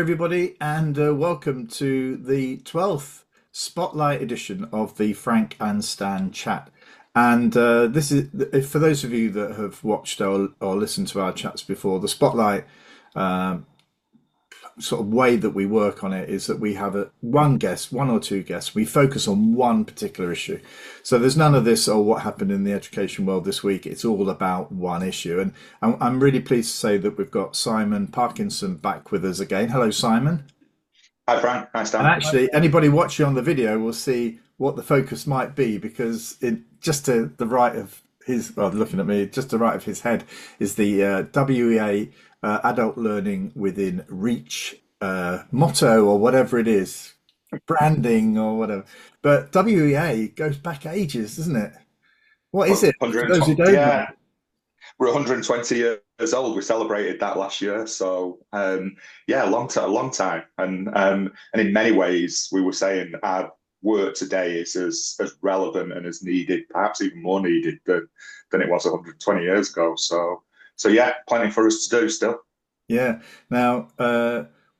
everybody, and welcome to the 12th Spotlight edition of the Frank and Stan chat. And this is for those of you that have watched or listened to our chats before. The Spotlight sort of way that we work on it is that we have one guest, one or two guests. We focus on one particular issue. So there's none of this, oh, what happened in the education world this week. It's all about one issue. And I'm really pleased to say that we've got Simon Parkinson back with us again. Hello, Simon. Hi, Frank. Hi, And Stan. actually, anybody watching on the video will see what the focus might be, because just to the right of his, well, looking at me, just to the right of his head is the WEA Adult Learning Within Reach motto, or whatever it is, branding or whatever. But WEA goes back ages, doesn't it? What is it for those who 120, don't know? yeah, we're 120 years old. We celebrated that last year. So, yeah, a long time. And in many ways, we were saying our work today is as relevant and as needed, perhaps even more needed than it was 120 years ago. So yeah, plenty for us to do still. Yeah. Now,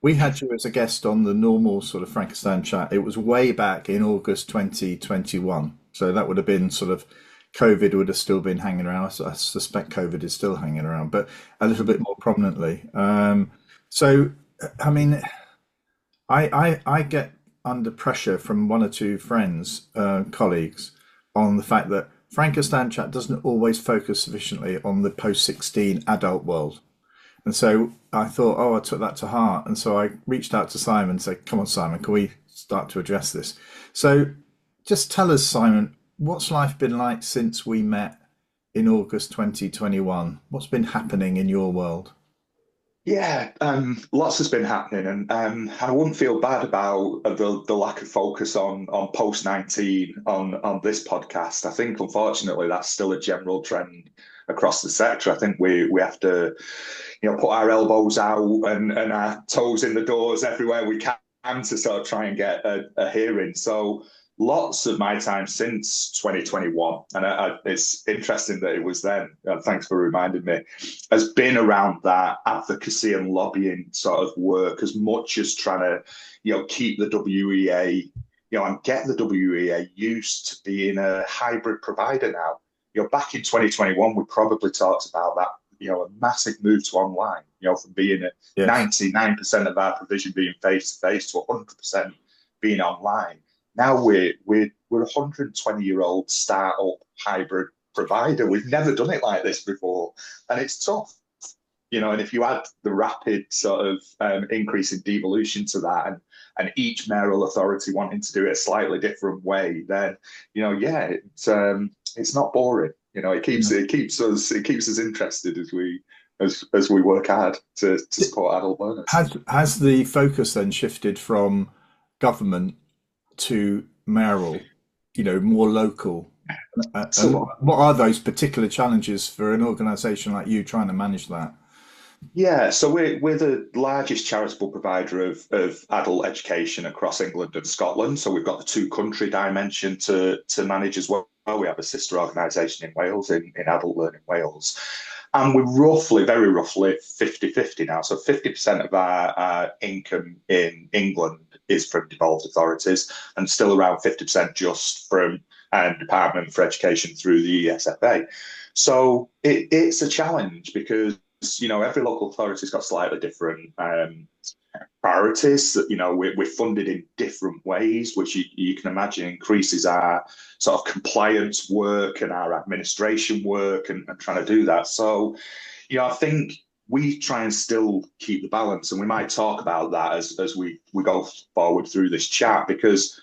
we had you as a guest on the normal sort of Frankenstein chat. It was way back in August 2021. So that would have been sort of COVID would have still been hanging around. I suspect COVID is still hanging around, but a little bit more prominently. So, I mean, I get under pressure from one or two friends, colleagues, on the fact that Frankenstein chat doesn't always focus sufficiently on the post 16 adult world. And so I thought, oh, I took that to heart. And so I reached out to Simon and said, come on, Simon, can we start to address this? So just tell us, Simon, what's life been like since we met in August 2021? What's been happening in your world? Yeah, lots has been happening, and I wouldn't feel bad about the lack of focus on post 19 on this podcast. I think unfortunately that's still a general trend across the sector. I think we have to, put our elbows out and our toes in the doors everywhere we can to sort of try and get a hearing. So lots of my time since 2021, and it's interesting that it was then, thanks for reminding me, has been around that advocacy and lobbying sort of work, as much as trying to, keep the WEA, and get the WEA used to being a hybrid provider now. Back in 2021, we probably talked about that, a massive move to online, from being at Yes. 99% of our provision being face to face to 100% being online. Now we're 120-year-old startup hybrid provider. We've never done it like this before, and it's tough. And if you add the rapid sort of increase in devolution to that, and each mayoral authority wanting to do it a slightly different way, then yeah, it's not boring. It keeps us interested as we work hard to support adult learners. Has the focus then shifted from government to mayoral, more local? And So what are those particular challenges for an organisation like you trying to manage that? yeah, so we're the largest charitable provider of adult education across England and Scotland. So we've got the two country dimension to manage as well. We have a sister organisation in Wales, in Adult Learning Wales. And we're very roughly 50-50 now. So 50% of our income in England is from devolved authorities, and still around 50% just from Department for Education through the ESFA. So it's a challenge because every local authority's got slightly different priorities. We're funded in different ways, which you can imagine increases our sort of compliance work and our administration work and trying to do that. So, I think we try and still keep the balance, and we might talk about that as we go forward through this chat, because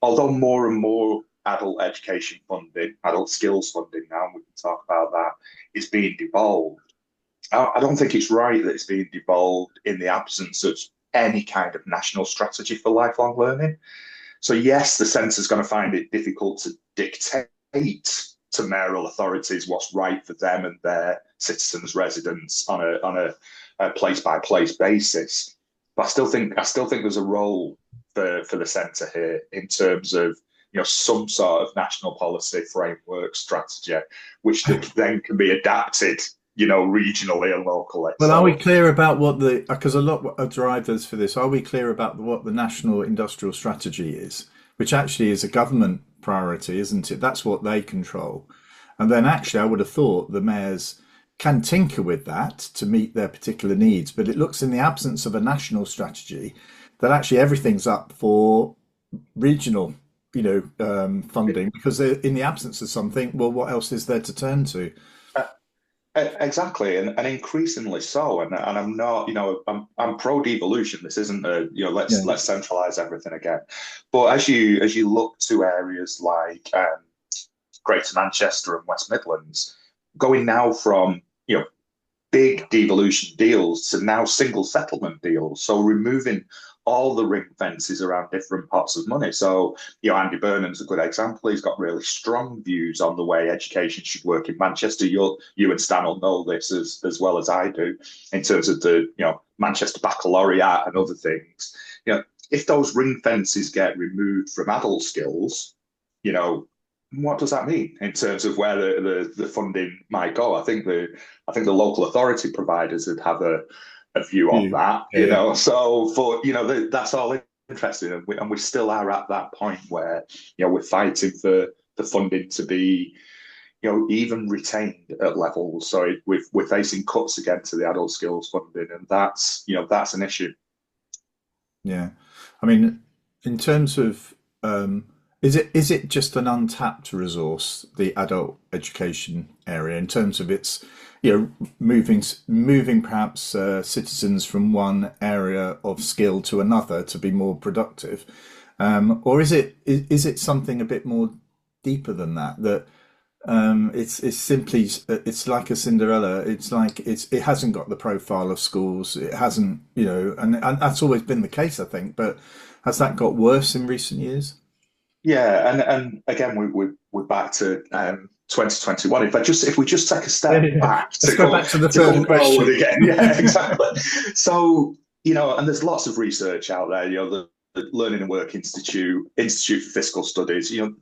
although more and more adult education funding, adult skills funding now, and we can talk about that, is being devolved, I don't think it's right that it's being devolved in the absence of any kind of national strategy for lifelong learning. So yes, the centre's going to find it difficult to dictate to mayoral authorities what's right for them and their citizens, residents on a place by place basis. But I still think there's a role for the centre here in terms of some sort of national policy framework strategy, which then can be adapted regionally and locally. Well, are we So clear about what the, because a lot of drivers for this, are we clear about what the national industrial strategy is, which actually is a government priority, isn't it? That's what they control. And then actually, I would have thought the mayors can tinker with that to meet their particular needs. But it looks in the absence of a national strategy that actually everything's up for regional, funding because in the absence of something, well, what else is there to turn to? Exactly, and increasingly so. And I'm not, I'm pro devolution. This isn't a, Yeah. let's centralize everything again. But as you look to areas like Greater Manchester and West Midlands, going now from big devolution deals to now single settlement deals. So removing all the ring fences around different pots of money. So, Andy Burnham's a good example. He's got really strong views on the way education should work in Manchester. You and Stan will know this as well as I do in terms of the, Manchester Baccalaureate and other things. If those ring fences get removed from adult skills, you know, what does that mean in terms of where the funding might go? I think the local authority providers would have a view on You. that, Yeah, yeah. So, that's all interesting, and we still are at that point where we're fighting for the funding to be even retained at levels. So we're facing cuts again to the adult skills funding, and that's an issue. Yeah. I mean, in terms of, is it just an untapped resource, the adult education area, in terms of its, moving perhaps citizens from one area of skill to another to be more productive, or is it something a bit more deeper than that? That it's simply it's like a Cinderella. It's like it hasn't got the profile of schools. It hasn't, and that's always been the case, I think. But has that got worse in recent years? Yeah, and again, we're back to 2021. If we just take a Yeah, step yeah. back Let's to go come back to the to first come forward question. again, yeah, exactly. So and there's lots of research out there. The Learning and Work Institute for Fiscal Studies. You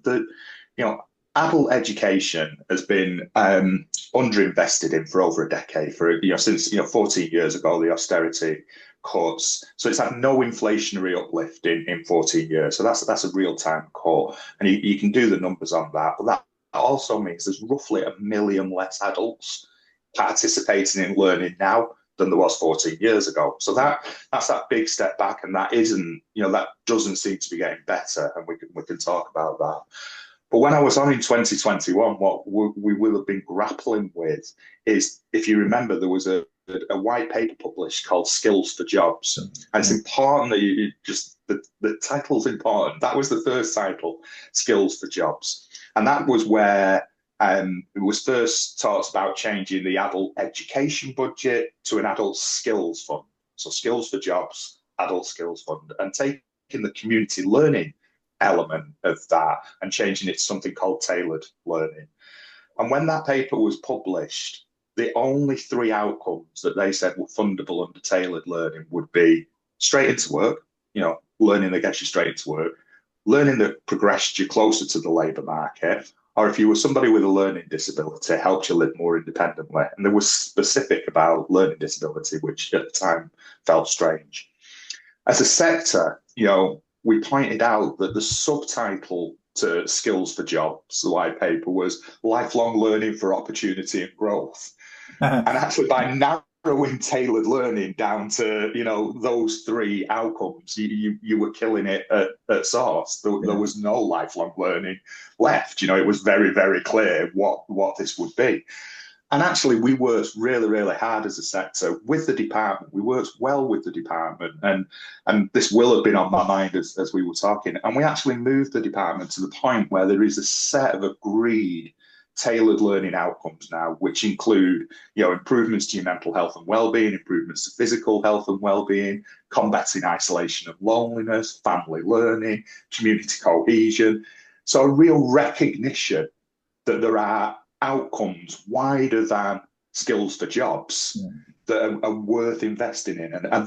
know adult education has been underinvested in for over a decade. For since 14 years ago, the austerity cuts. So it's had no inflationary uplift in 14 years. So that's a real time cut. And you can do the numbers on that. But that also means there's roughly 1 million less adults participating in learning now than there was 14 years ago. So that's that big step back, and that doesn't seem to be getting better, and we can talk about that. But when I was on in 2021, what we will have been grappling with is, if you remember, there was a white paper published called Skills for Jobs. And it's Yeah. important that the title's important. That was the first title, Skills for Jobs. And that was where it was first talked about changing the adult education budget to an adult skills fund. So Skills for Jobs, adult skills fund, and taking the community learning element of that and changing it to something called tailored learning. And when that paper was published, the only three outcomes that they said were fundable under tailored learning would be straight into work, learning that gets you straight into work, learning that progressed you closer to the labour market, or if you were somebody with a learning disability, helped you live more independently. And there was specific about learning disability, which at the time felt strange. As a sector, we pointed out that the subtitle to Skills for Jobs, the white paper, was lifelong learning for opportunity and growth. And actually, by narrowing tailored learning down to those three outcomes, you were killing it at source. There Yeah. was no lifelong learning left. It was very, very clear what this would be. And actually, we worked really, really hard as a sector with the department. We worked well with the department, and this will have been on my mind as we were talking. And we actually moved the department to the point where there is a set of agreed tailored learning outcomes now, which include, improvements to your mental health and well-being, improvements to physical health and well-being, combating isolation and loneliness, family learning, community cohesion. So a real recognition that there are outcomes wider than skills for jobs Yeah. that are worth investing in. And I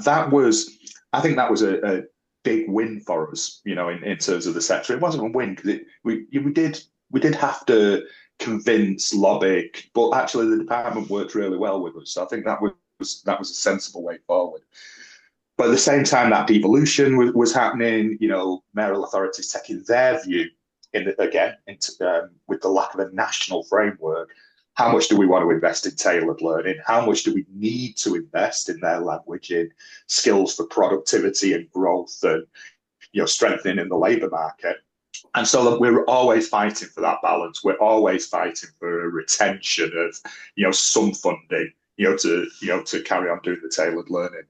think that was a big win for us, in terms of the sector. It wasn't a win because we did have to convince, lobby, but actually the department worked really well with us. So I think that was a sensible way forward. But at the same time, that devolution was happening. Mayoral authorities taking their view with the lack of a national framework. How much do we want to invest in tailored learning? How much do we need to invest in their language, in skills for productivity and growth, and strengthening in the labour market? And so we're always fighting for that balance. We're always fighting for a retention of some funding to carry on doing the tailored learning.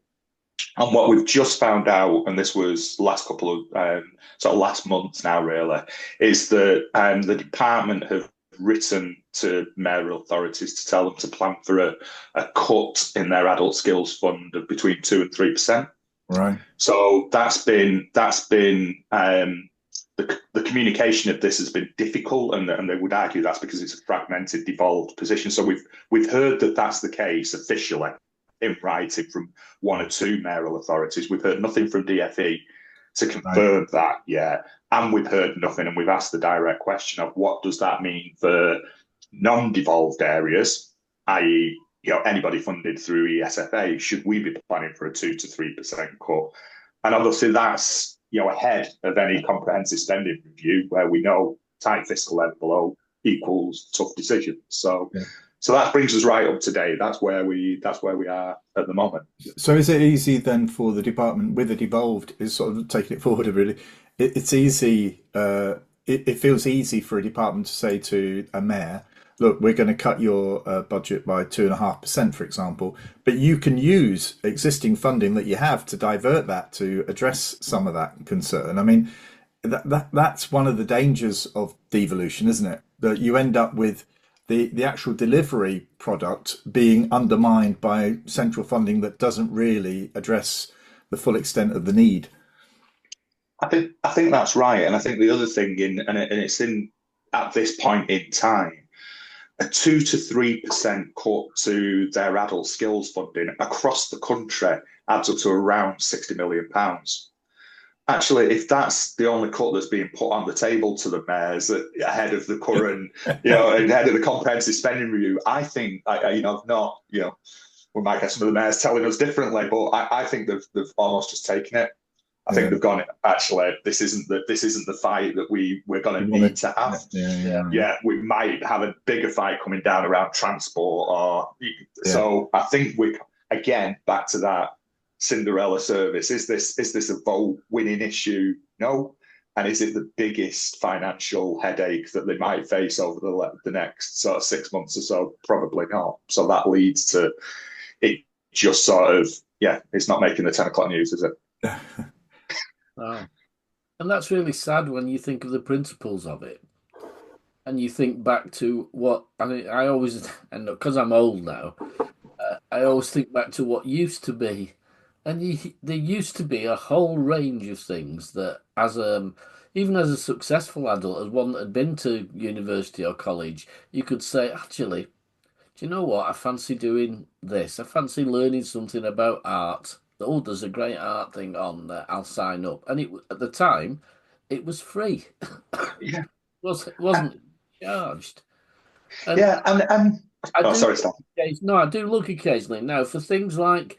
And what we've just found out, and this was last couple of last month now, really, is that the department have written to mayoral authorities to tell them to plan for a cut in their adult skills fund of between 2% and 3%. Right. So that's been the communication of this has been difficult, and they would argue that's because it's a fragmented, devolved position. So we've heard that that's the case officially in writing from one or two mayoral authorities. We've heard nothing from DfE to confirm that yet, and we've heard nothing, and we've asked the direct question of what does that mean for non-devolved areas, i.e., anybody funded through ESFA, should we be planning for a 2 to 3% cut? And obviously that's ahead of any comprehensive spending review, where we know tight fiscal envelope equals tough decisions. So that brings us right up to date. That's where we are at the moment. So is it easy then for the department with the devolved, is sort of taking it forward really? It's easy. It feels easy for a department to say to a mayor, look, we're going to cut your budget by 2.5%, for example, but you can use existing funding that you have to divert that to address some of that concern. I mean, that's one of the dangers of devolution, isn't it? That you end up with the actual delivery product being undermined by central funding that doesn't really address the full extent of the need. I think that's right, and I think the other thing it's in at this point in time, a 2 to 3% cut to their adult skills funding across the country adds up to around £60 million. Actually, if that's the only cut that's being put on the table to the mayors ahead of the current, ahead of the comprehensive spending review, I think, I've not, we might get some of the mayors telling us differently, but I think they've almost just taken it. I think they've gone, actually, this isn't the fight that we're going to need to have. Yeah, we might have a bigger fight coming down around transport, so I think we again back to that Cinderella service. Is this a vote winning issue? No. And is it the biggest financial headache that they might face over the next sort of 6 months or so? Probably not. So that leads to it just sort of, it's not making the 10 o'clock news, is it? Wow. And that's really sad when you think of the principles of it. And you think back to what, I always, and because I'm old now, I always think back to what used to be. And there used to be a whole range of things that, even as a successful adult, as one that had been to university or college, you could say, actually, do you know what? I fancy doing this. I fancy learning something about art. Oh, there's a great art thing on there. I'll sign up. And at the time, it was free. Yeah. It wasn't charged. And sorry, Stan. No, I do look occasionally now for things like,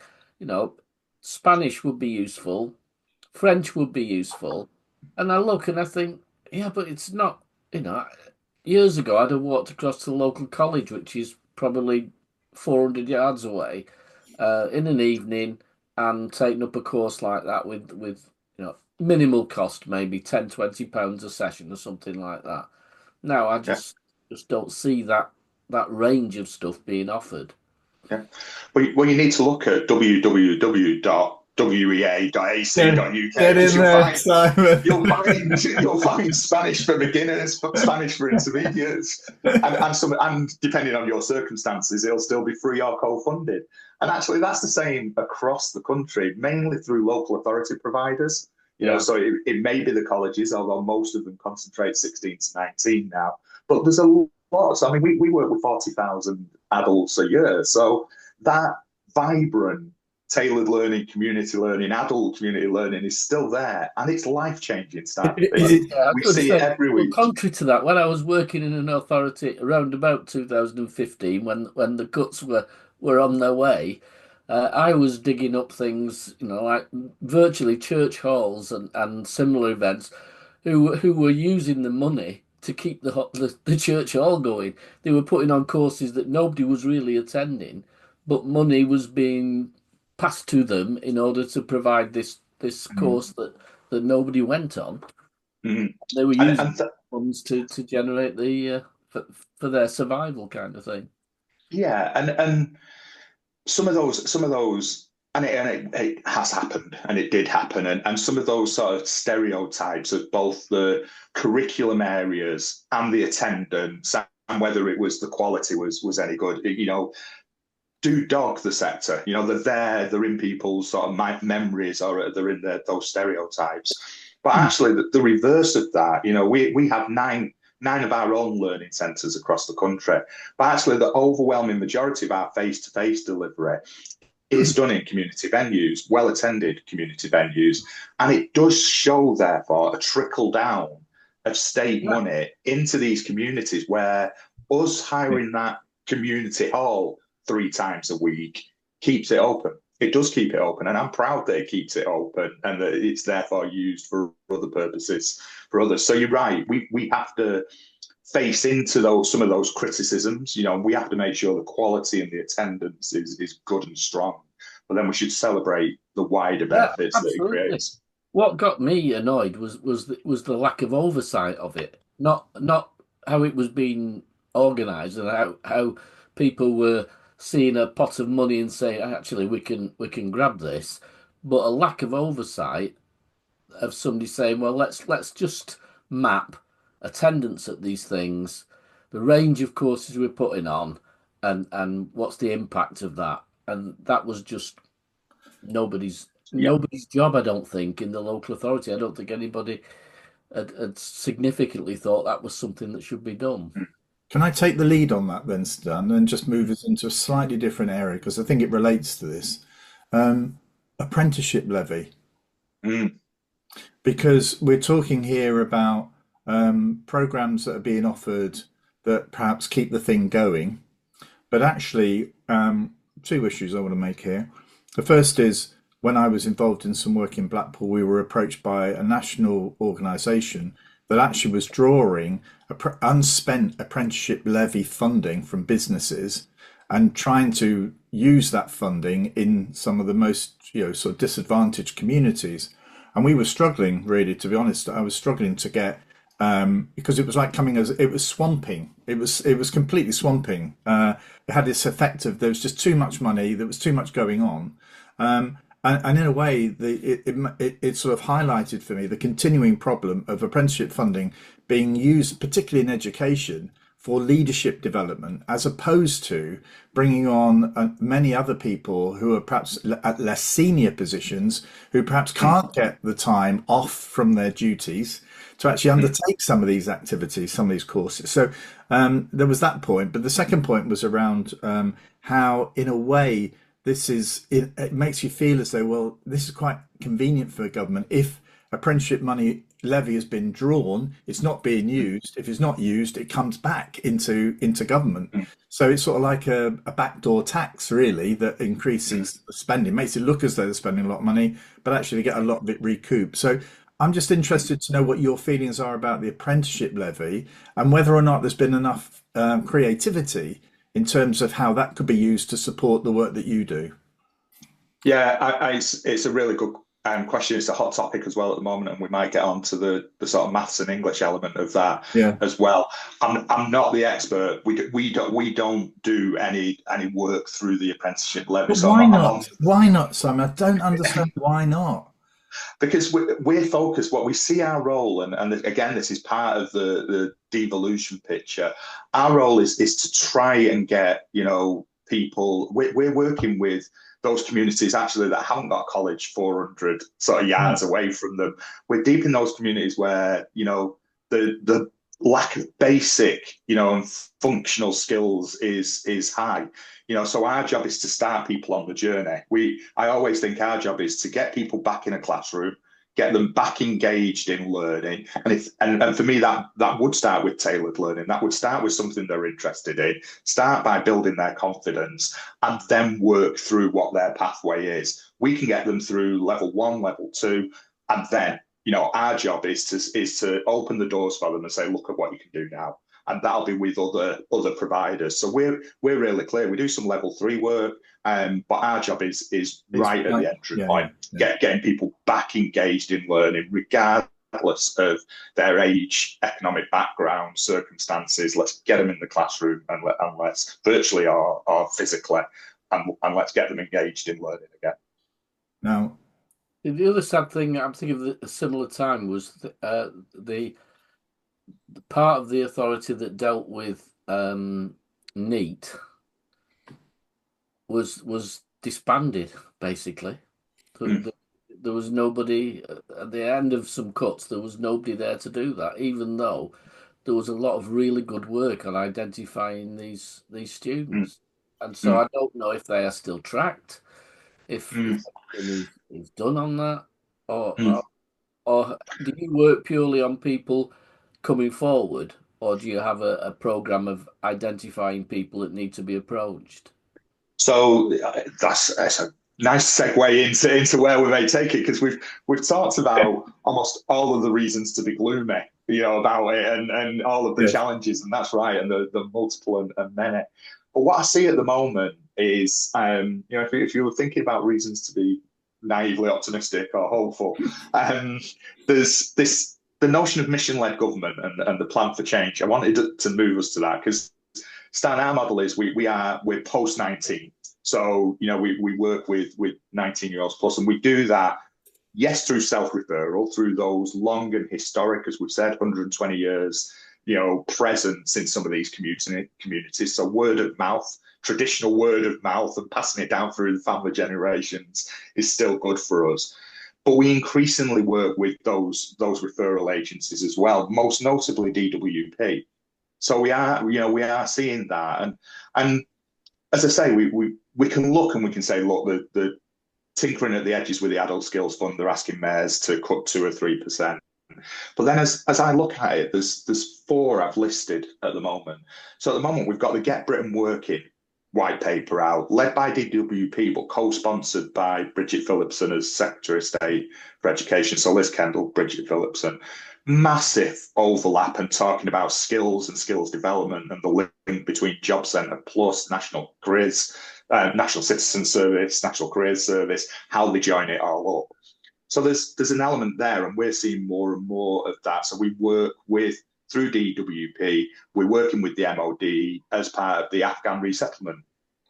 Spanish would be useful, French would be useful, and I look and I think, but it's not. Years ago I'd have walked across to the local college, which is probably 400 yards away, in an evening, and taken up a course like that with minimal cost, maybe £10-20 a session or something like that. Now I just don't see that range of stuff being offered. Yeah. Well, you need to look at www.wea.ac.uk. You'll find Spanish for beginners, Spanish for intermediates, and depending on your circumstances, it'll still be free or co-funded. And actually, that's the same across the country, mainly through local authority providers. So it may be the colleges, although most of them concentrate 16 to 19 now. But there's a lot. So, we work with 40,000 adults a year. So that vibrant tailored learning, community learning, adult community learning is still there, and it's life-changing stuff. Yeah, I was We going to see it say, every well, week. contrary to that, when I was working in an authority around about 2015, when the cuts were on their way, I was digging up things, like virtually church halls and similar events, who were using the money to keep the church hall going. They were putting on courses that nobody was really attending, but money was being passed to them in order to provide this Mm. course that nobody went on. Mm. They were And, using and th funds to generate for their survival kind of thing. yeah, and some of those, and it has happened, and it did happen, and some of those sort of stereotypes of both the curriculum areas and the attendance, and whether it was the quality was any good, do dog the sector. They're there, they're in people's sort of memories, or they're in those stereotypes. But actually, the reverse of that, we have nine of our own learning centres across the country. But actually, the overwhelming majority of our face-to-face delivery is done in community venues, well-attended community venues, and it does show, therefore, a trickle down of state Yeah. money into these communities, where us hiring that community hall 3 times a week keeps it open. It does keep it open, and I'm proud that it keeps it open and that it's therefore used for other purposes for others. So you're right. We have to face into some of those criticisms. We have to make sure the quality and the attendance is good and strong. But then we should celebrate the wider benefits that it Absolutely. creates. What got me annoyed was the lack of oversight of it, not how it was being organised and how people were seeing a pot of money and saying, actually, we can grab this, but a lack of oversight of somebody saying, well, let's just map attendance at these things, the range of courses we're putting on, and what's the impact of that. And that was just nobody's Yeah. nobody's job, I don't think, in the local authority. I don't think anybody had significantly thought that was something that should be done. Can I take the lead on that then, Stan, and just move us into a slightly different area because I think it relates to this. Apprenticeship levy, Mm. because we're talking here about programs that are being offered that perhaps keep the thing going. But actually, two issues I want to make here. The first is when I was involved in some work in Blackpool, we were approached by a national organisation that actually was drawing unspent apprenticeship levy funding from businesses and trying to use that funding in some of the most, sort of disadvantaged communities. And we were struggling, really, to be honest. I was struggling to get because it was like coming as it was swamping. It was completely swamping. It had this effect of there was just too much money. There was too much going on, and in a way, it sort of highlighted for me the continuing problem of apprenticeship funding being used, particularly in education, for leadership development, as opposed to bringing on many other people who are perhaps at less senior positions, who perhaps can't get the time off from their duties to actually undertake some of these activities, some of these courses. So there was that point. But the second point was around how, in a way, it makes you feel as though, well, this is quite convenient for the government. If apprenticeship money levy has been drawn, it's not being used. If it's not used, it comes back into government. So it's sort of like a backdoor tax, really, that increases the spending, makes it look as though they're spending a lot of money, but actually they get a lot of it recouped. So I'm just interested to know what your feelings are about the apprenticeship levy and whether or not there's been enough creativity in terms of how that could be used to support the work that you do. Yeah, it's a really good question. It's a hot topic as well at the moment, and we might get on to the sort of maths and English element of that Yeah. as well. I'm not the expert. We don't do any work through the apprenticeship levy. But So why I'm not? Why not, Simon? I don't understand why not. because we're focused. What we see our role, and again, this is part of the devolution picture. Our role is to try and get people. We're working with those communities actually that haven't got a college 400 sort of yards away from them. We're deep in those communities where the lack of basic, and functional skills is high. So our job is to start people on the journey. I always think our job is to get people back in a classroom, get them back engaged in learning. And for me, that would start with tailored learning. That would start with something they're interested in, start by building their confidence, and then work through what their pathway is. We can get them through level 1, level 2, and then our job is to open the doors for them and say, look at what you can do now. And that'll be with other providers. So we're really clear. We do some level 3 work, but our job is right at the entry point, getting people back engaged in learning, regardless of their age, economic background, circumstances. Let's get them in the classroom and let's virtually or physically, and let's get them engaged in learning again. Now, the other sad thing I'm thinking of a similar time was the part of the authority that dealt with NEET was disbanded, basically. There was nobody at the end of some cuts. There was nobody there to do that, even though there was a lot of really good work on identifying these students. And so I don't know if they are still tracked, if anything is done on that, or do you work purely on people coming forward, or do you have a program of identifying people that need to be approached? So that's a nice segue into where we may take it, because we've talked about almost all of the reasons to be gloomy, about it, and all of the challenges, and that's right, and the multiple and many. But what I see at the moment is, if you were thinking about reasons to be naively optimistic or hopeful, there's the notion of mission-led government and the plan for change. I wanted to move us to that, because Stan, our model is we're post-19. So, we work with 19-year-olds plus, and we do that, yes, through self-referral, through those long and historic, as we've said, 120 years, presence in some of these communities. So word of mouth, traditional word of mouth, and passing it down through the family generations is still good for us. But we increasingly work with those referral agencies as well, most notably DWP. So we are seeing that, and as I say, we can look and we can say, look, the tinkering at the edges with the Adult Skills Fund, they're asking mayors to cut 2 or 3%. But then as I look at it, there's 4 I've listed at the moment. So at the moment, we've got the Get Britain Working white paper out, led by DWP, but co-sponsored by Bridget Phillipson as Secretary of State for Education. So Liz Kendall, Bridget Phillipson. Massive overlap and talking about skills and skills development and the link between Job Centre Plus, National Careers, National Citizen Service, National Careers Service, how they join it all up. So there's an element there, and we're seeing more and more of that. So we work through DWP, we're working with the MOD as part of the Afghan resettlement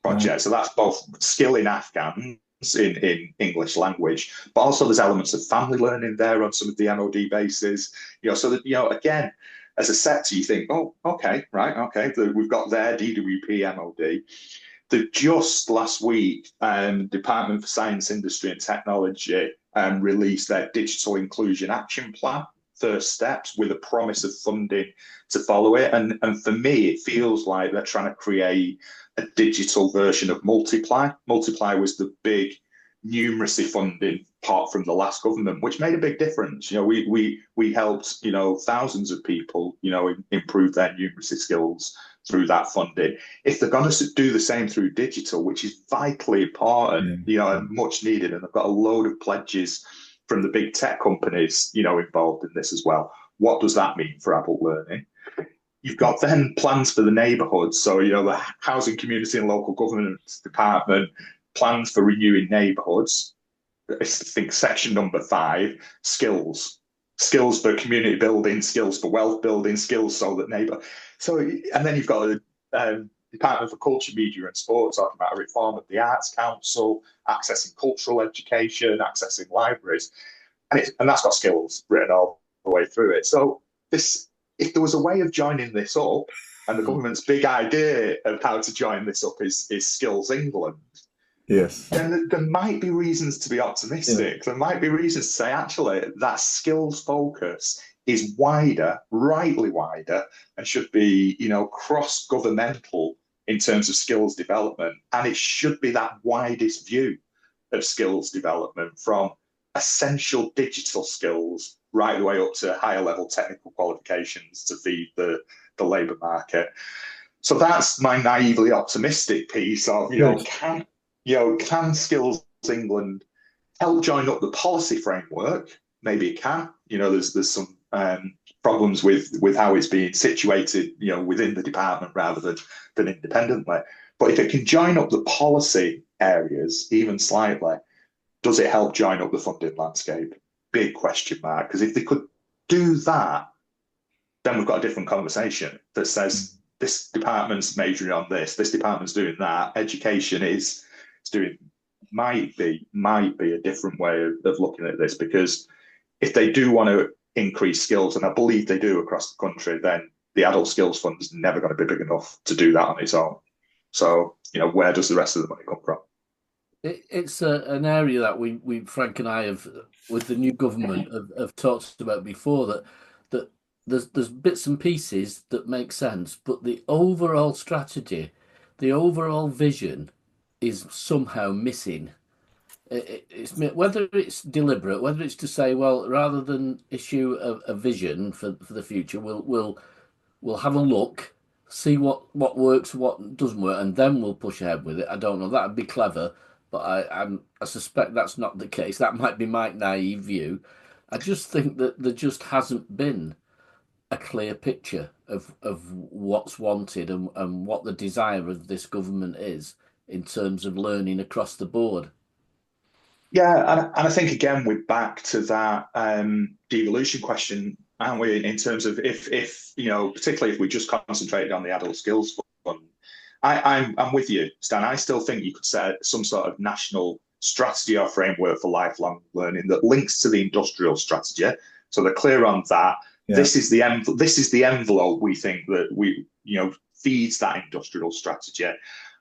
project. So that's both skilling Afghans in English language, but also there's elements of family learning there on some of the MOD bases. So that, again, as a sector, you think, oh, okay, right, okay, we've got their DWP MOD. Just last week, Department for Science, Industry and Technology released their Digital Inclusion Action Plan, first steps, with a promise of funding to follow it. And for me, it feels like they're trying to create a digital version of Multiply. Multiply was the big numeracy funding part from the last government, which made a big difference. We helped, thousands of people, improve their numeracy skills through that funding. If they're going to do the same through digital, which is vitally important, and much needed, and they've got a load of pledges from the big tech companies, involved in this as well. What does that mean for adult learning? You've got then plans for the neighbourhoods. So, the Housing, Community and Local Government Department plans for renewing neighbourhoods. I think section number 5, skills for community building, skills for wealth building, skills so that neighbour. So, and then you've got the Department for Culture, Media and Sport talking about a reform of the Arts Council, accessing cultural education, accessing libraries. And that's got skills written all the way through it. So if there was a way of joining this up, and the government's big idea of how to join this up is Skills England, yes, then there might be reasons to be optimistic. There might be reasons to say, actually, that skills focus is wider, rightly wider, and should be, cross-governmental in terms of skills development. And it should be that widest view of skills development, from essential digital skills right the way up to higher level technical qualifications to feed the labour market. So that's my naively optimistic piece of, can Skills England help join up the policy framework? Maybe it can. There's some problems with how it's being situated, within the department rather than independently. But if it can join up the policy areas even slightly, does it help join up the funding landscape? Big question mark. Because if they could do that, then we've got a different conversation that says this department's majoring on this department's doing that. Education is doing might be a different way of looking at this, because if they do want to increase skills, and I believe they do across the country, then the adult skills fund is never going to be big enough to do that on its own. So, where does the rest of the money come from? It's an area that we Frank and I have, with the new government, have talked about before, that there's bits and pieces that make sense, but the overall strategy, the overall vision is somehow missing. It's whether it's deliberate, whether it's to say, well, rather than issue a vision for the future, we'll have a look, see what works, what doesn't work, and then we'll push ahead with it. I don't know. That'd be clever, but I suspect that's not the case. That might be my naive view. I just think that there just hasn't been a clear picture of what's wanted and what the desire of this government is in terms of learning across the board. Yeah, and I think again we're back to that devolution question, aren't we? In terms of if particularly if we just concentrated on the adult skills fund, I'm with you, Stan. I still think you could set some sort of national strategy or framework for lifelong learning that links to the industrial strategy, so they're clear on that. Yeah. This is the envelope we think that we feeds that industrial strategy,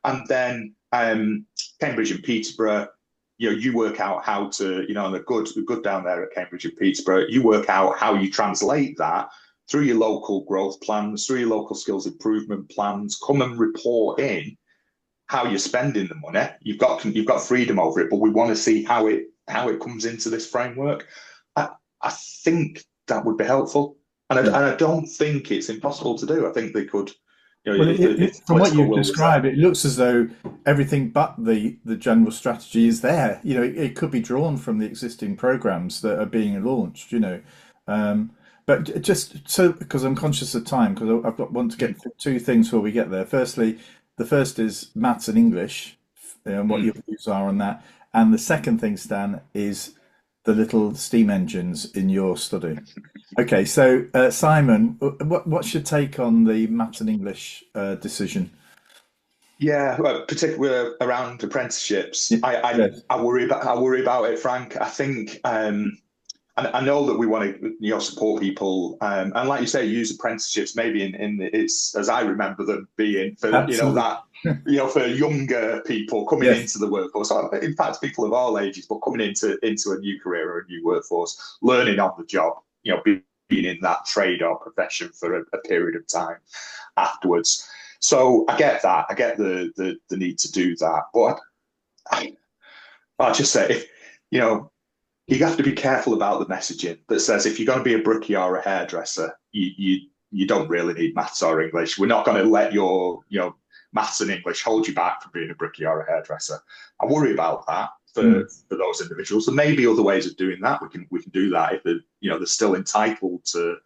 and then Cambridge and Peterborough. You work out how to, and the good down there at Cambridge and Peterborough, you work out how you translate that through your local growth plans, through your local skills improvement plans. Come and report in how you're spending the money. You've got freedom over it, but we want to see how it comes into this framework. I think that would be helpful, and I don't think it's impossible to do. I think they could. From what you've described, it looks as though everything but the general strategy is there. It could be drawn from the existing programs that are being launched. But just so, because I'm conscious of time, because want to get two things before we get there. Firstly, the first is maths and English, and what your views are on that. And the second thing, Stan, is the little steam engines in your study. Okay, so Simon, what's your take on the maths and English decision? Yeah, well, particularly around apprenticeships, I worry about it, Frank. I think, and I know that we want to support people, and like you say, use apprenticeships maybe in it's as I remember them being for for younger people coming into the workforce. In fact, people of all ages, but coming into a new career or a new workforce, learning on the job, being in that trade or profession for a period of time afterwards. So I get that. I get the need to do that, but I'll just say, if you have to be careful about the messaging that says if you're going to be a brickie or a hairdresser, you don't really need maths or English. We're not going to let your maths and English hold you back from being a brickie or a hairdresser. I worry about that for those individuals. There may be other ways of doing that. We can do that if they're still entitled to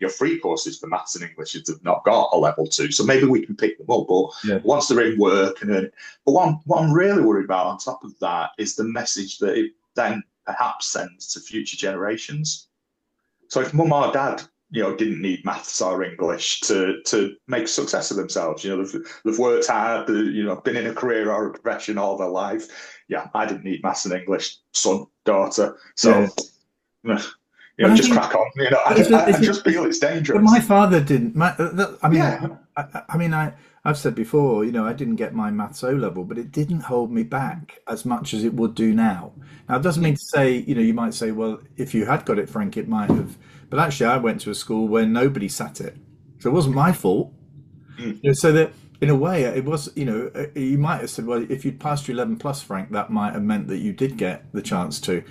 free courses for maths and English if they've not got a level 2. So maybe we can pick them up. But once they're in work, but what I'm really worried about on top of that is the message that it then perhaps sends to future generations. So if mum or dad didn't need maths or English to make a success of themselves, they've worked hard, been in a career or a profession all their life. Yeah, I didn't need maths and English, son, daughter. So just crack on. I just feel it's dangerous. But my father didn't. I mean, I've said before, I didn't get my maths O level, but it didn't hold me back as much as it would do now. Now, it doesn't mean to say, you might say, well, if you had got it, Frank, it might have. But actually, I went to a school where nobody sat it, so it wasn't my fault. Mm. So that in a way, it was, you might have said, well, if you'd passed your 11 plus, Frank, that might have meant that you did get the chance to.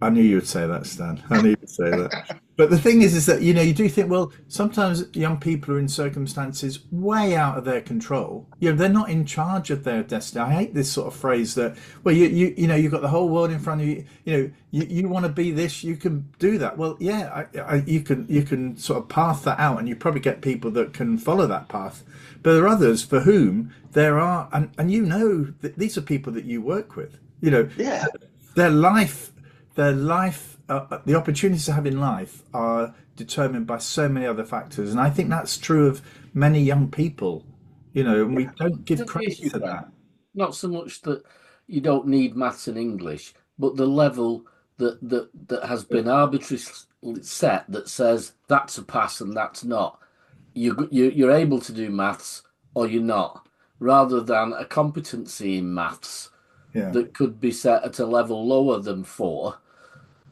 I knew you would say that, Stan. I knew you would say that. But the thing is that, you do think, well, sometimes young people are in circumstances way out of their control. They're not in charge of their destiny. I hate this sort of phrase that, well, you've got the whole world in front of you. You want to be this, you can do that. Well, yeah, you can sort of path that out, and you probably get people that can follow that path. But there are others for whom there are, and that these are people that you work with. Yeah. Their life the opportunities to have in life are determined by so many other factors, and I think that's true of many young people. And we don't give credit to that. Not so much that you don't need maths and English, but the level that has been arbitrarily set that says that's a pass and that's not. You're able to do maths or you're not, rather than a competency in maths Yeah, that could be set at a level lower than 4,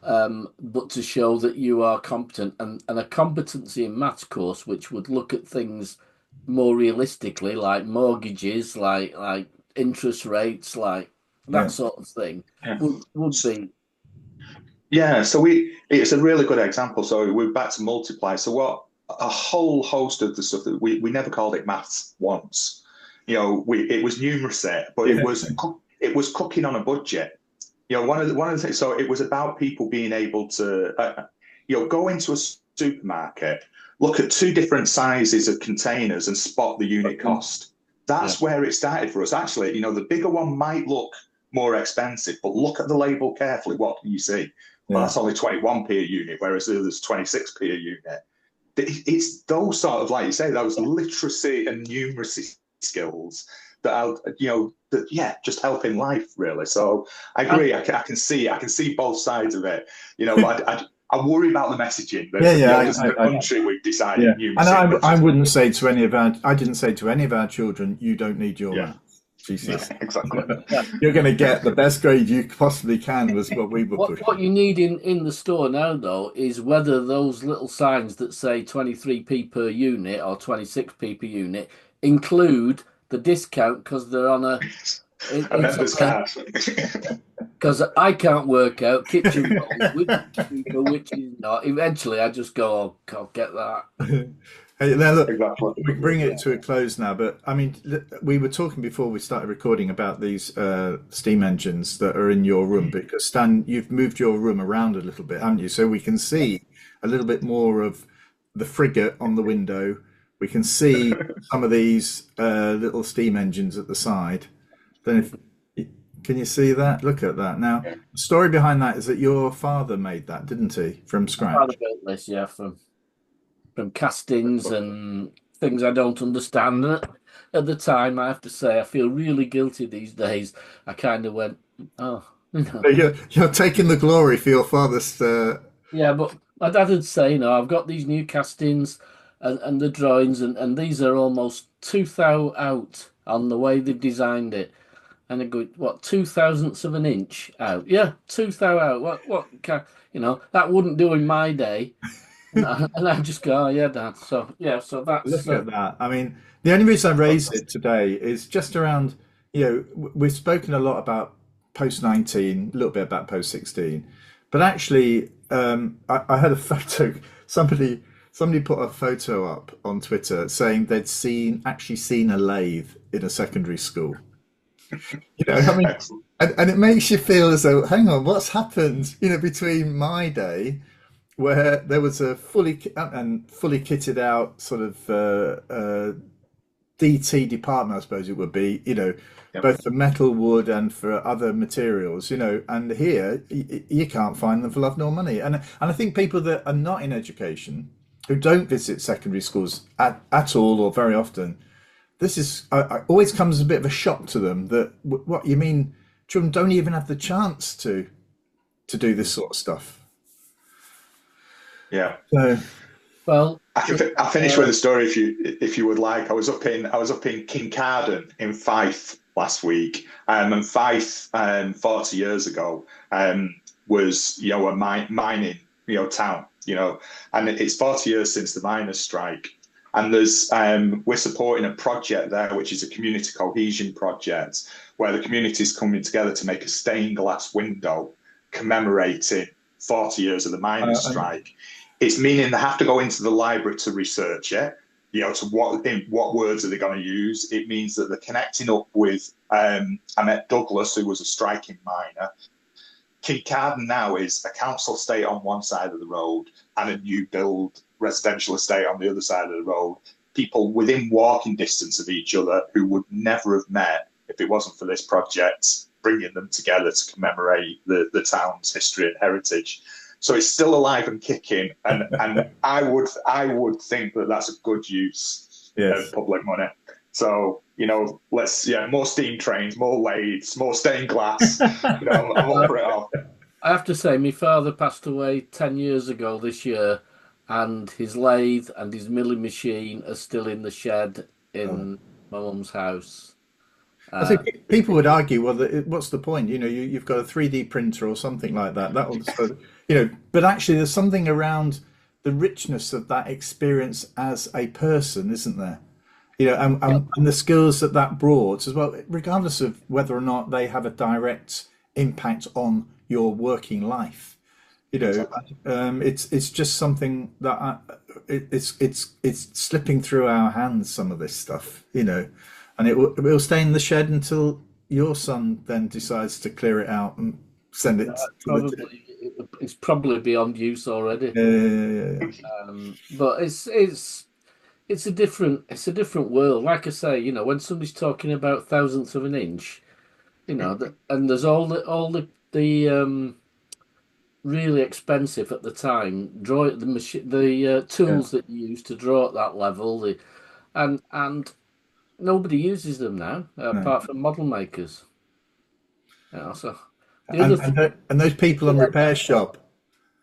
but to show that you are competent, and a competency in maths course which would look at things more realistically, like mortgages, like interest rates, like yeah, that sort of thing, Yeah. would be. Yeah, so it's a really good example. So we're back to multiply. So what a whole host of the stuff that we never called it maths once. It was numeracy, but yeah, it was cooking on a budget. One of the things. So it was about people being able to, go into a supermarket, look at two different sizes of containers, and spot the unit cost. That's where it started for us. Actually, the bigger one might look more expensive, but look at the label carefully. What can you see? Well, yeah, that's only 21p a unit, whereas there's 26p a unit. It's those sort of, like you say, those literacy and numeracy skills that are, just help in life, really. So I agree. I can see both sides of it. I worry about the messaging. As a country, we've decided and numeracy. I wouldn't say to any of I didn't say to any of our children, you don't need your maths. Jesus. Yeah, exactly. You're going to get the best grade you possibly can, was what we were pushing. What you need in the store now, though, is whether those little signs that say 23p per unit or 26p per unit include the discount because they're on a Members card. because I can't work out kitchen rolls, which is cheaper, which is not. Eventually, I just go, oh, I'll get that. Hey, now look, Exactly. we bring it to a close now, but I mean, we were talking before we started recording about these steam engines that are in your room, because Stan, you've moved your room around a little bit, haven't you? So we can see a little bit more of the frigate on the window. We can see some of these little steam engines at the side. Then can you see that? Look at that. Now, the story behind that is that your father made that, didn't he, from scratch? This, yeah, from castings and things I don't understand. At the time, I have to say, I feel really guilty these days. I kind of went, oh, You're taking the glory for your father's. Yeah, but my dad would say, I've got these new castings and the drawings, and these are almost 2 thou out on the way they've designed it. And they go, what, 2 thousandths of an inch out? Yeah, 2 thou out. What that wouldn't do in my day. And I just go, oh, yeah, Dad. So, yeah, so that's. Look at that. I mean, the only reason I raised it today is just around, we've spoken a lot about post 19, a little bit about post 16, but actually, I had a photo. Somebody put a photo up on Twitter saying they'd actually seen a lathe in a secondary school. I mean, and it makes you feel as though, hang on, what's happened, between my day, where there was a fully kitted out sort of DT department, I suppose it would be, both for metal, wood, and for other materials, and here you can't find them for love nor money. And I think people that are not in education, who don't visit secondary schools at all or very often, this is always comes as a bit of a shock to them that what you mean, children don't even have the chance to do this sort of stuff. Yeah. So, Well, I finish with a story if you would like. I was up in Kincardine in Fife last week, and Fife 40 years ago was a mining town, and it's 40 years since the miners' strike. And we're supporting a project there, which is a community cohesion project, where the community is coming together to make a stained glass window commemorating 40 years of the miners' strike. It's meaning they have to go into the library to research it. To what words are they going to use? It means that they're connecting up with. I met Douglas, who was a striking miner. Kincardine now is a council estate on one side of the road and a new build residential estate on the other side of the road. People within walking distance of each other who would never have met if it wasn't for this project bringing them together to commemorate the town's history and heritage. So it's still alive and kicking, and I would think that that's a good use of public money. So more steam trains, more lathes, more stained glass. I'm up for it all. I have to say, my father passed away 10 years ago this year, and his lathe and his milling machine are still in the shed in my mum's house. I think people would argue, well, what's the point? You've got a 3D printer or something like that. But actually, there's something around the richness of that experience as a person, isn't there? And the skills that brought as well, regardless of whether or not they have a direct impact on your working life. It's just something that it's slipping through our hands. Some of this stuff, and it will stay in the shed until your son then decides to clear it out and send it. It's probably beyond use already. But it's a different world. Like I say, when somebody's talking about thousandths of an inch, and there's all the really expensive at the time the tools that you use to draw at that level, and nobody uses them now apart from model makers. So and those people on repair shop.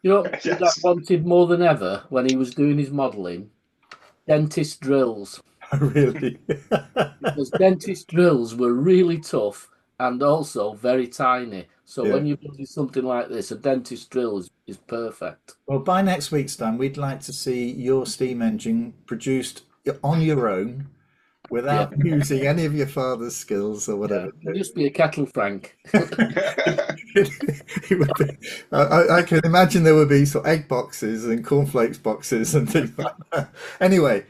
That wanted more than ever when he was doing his modelling? Dentist drills. Oh, really? Because dentist drills were really tough and also very tiny. So when you're doing something like this, a dentist drill is perfect. Well, by next week, Stan, we'd like to see your steam engine produced on your own without using any of your father's skills or whatever. It'd just be a kettle Frank. It would be, I can imagine there would be sort of egg boxes and cornflakes boxes and things like that. Anyway,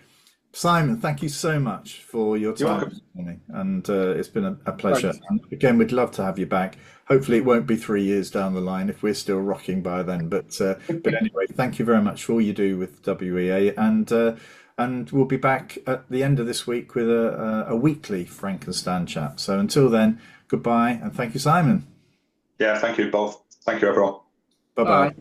Simon, thank you so much for your time this morning, and it's been a pleasure. And again, we'd love to have you back. Hopefully, it won't be 3 years down the line if we're still rocking by then. But anyway, thank you very much for all you do with WEA, and we'll be back at the end of this week with a weekly Frank and Stan chat. So until then, goodbye, and thank you, Simon. Yeah, thank you both. Thank you, everyone. Bye-bye.